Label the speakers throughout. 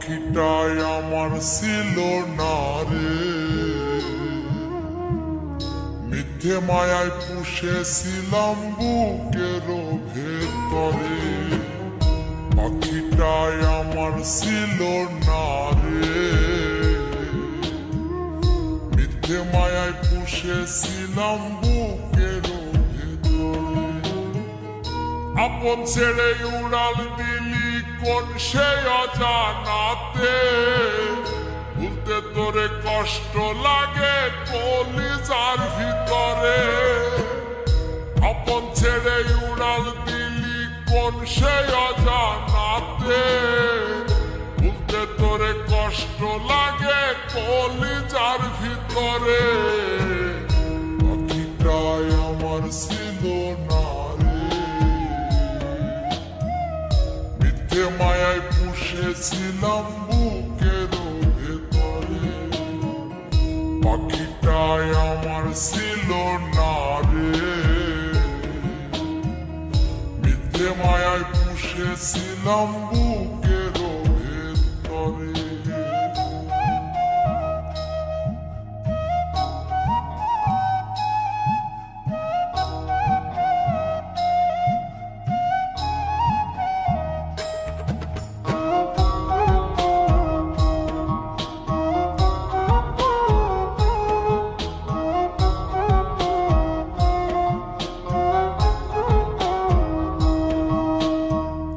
Speaker 1: পাখিটাই আমার ছিল না রে, মিথ্যে মায়ায় পুষেছিলাম বুকের ভেতরে। পাখিটাই আমার ছিল না রে, মিথ্যে মায়ায় পুষেছিলাম বুকের ভেতরে। আপন ছেড়ে উড়াল দিলি কোন সে অজানাতে, ভুলতে তোরে কষ্ট লাগে কলিজার ভিতরে। আপন ছেড়ে উড়াল দিলি কোন সে অজানাতে, ভুলতে তোরে কষ্ট লাগে কলিজার ভিতরে। পাখিটাই আমার ছিল না রে, মিথ্যে মায়ায় পুষেছিলাম বুকের ভেতরে। পাখিটাই আমার ছিল না রে, মিথ্যে মায়ায় পুষেছিলাম বুকের ভেতরে।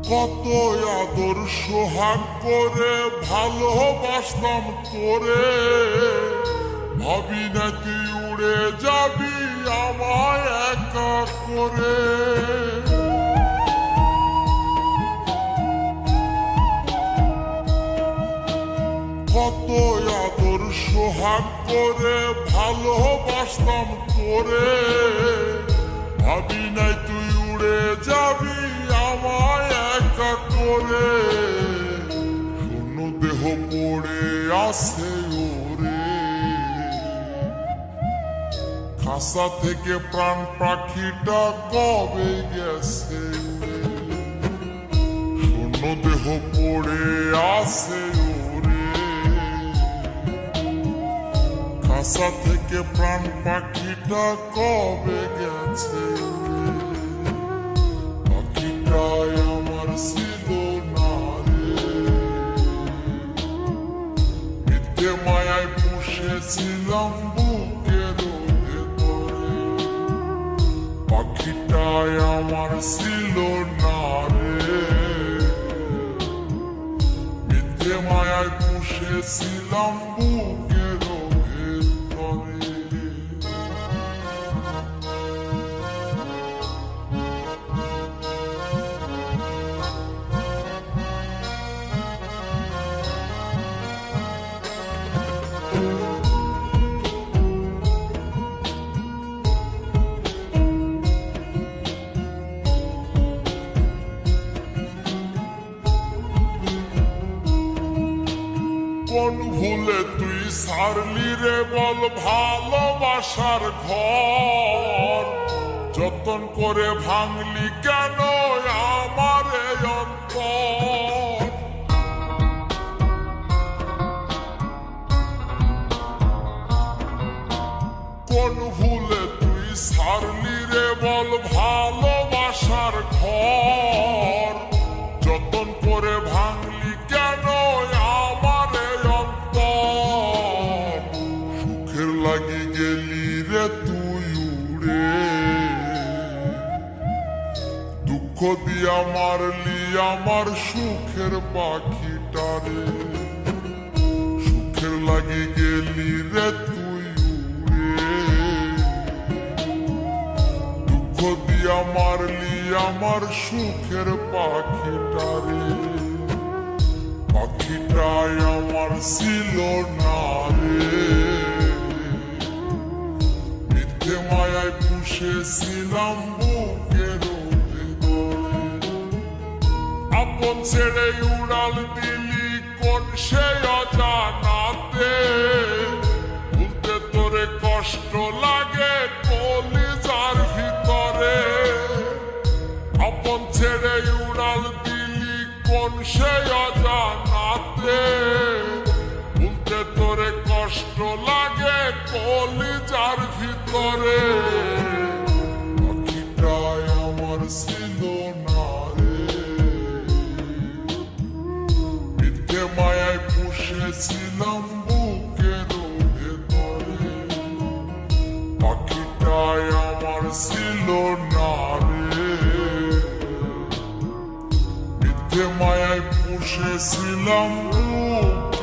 Speaker 1: কত আদর সোহাগ করে ভালোবাসতাম তোরে, ভাবি না তুই উড়ে যাবি আমায় একা করে। কত আদর সোহাগ করে ভালোবাসতাম তোরে, ভাবি নাই তুই উড়ে যাবি আমায় একা করে। শূন্য দেহ পড়ে আছে ওরে, খাসা থেকে প্রাণ পাখিটা কবে গেছে। শূন্য দেহ পড়ে আছে ওরে, খাসা থেকে প্রাণ পাখিটা কবে গেছে। পাখিটাই আমার ছিল না রে, মিথ্যে মায়ায় পুষেছিলাম বুকের ভেতরে। পাখিটাই আমার ছিল না রে, মিথ্যে মায়ায় পুষেছিলাম বুকের ভেতরে। কোন ভুলে তুই সারলি রে বল ভালোবাসার ঘর, যতন করে ভাঙলি কেন আমার এই অন্তর। কোন ভুলে তুই সারলি রে বল ভালোবাসার ঘর, যতন করে ভাঙলি কেন আমার এই অন্তর। সুখের লাগি গেলি রে তুই উড়ে, দুঃখ দিয়া মারলি আমার সুখের পাখিটারে। সুখের লাগি গেলি রে তুই উড়ে, দুঃখ দিয়া মারলি আমার সুখের পাখিটারে। পাখিটাই আমার ছিল না রে, মিথ্যে মায়ায় পুষেছিলাম বুকের ভেতরে। আপন ছেড়ে উড়াল দিলি কোন সে অজানাতে, ভুলতে তোরে কষ্ট লাগে কলিজার ভিতরে। আপন ছেড়ে উড়াল দিলি জীবন সে অজানাতে, বলতে তোরে কষ্ট লাগে কলিজার ভিতরে। পাখিটাই আমার ছিল না রে, মিথ্যে মায়ায় পুষেছিলাম বুকের ভেতরে। পাখিটাই আমার ছিল না রে, মিথ্যে মায়ায় পুষেছিলাম বুকের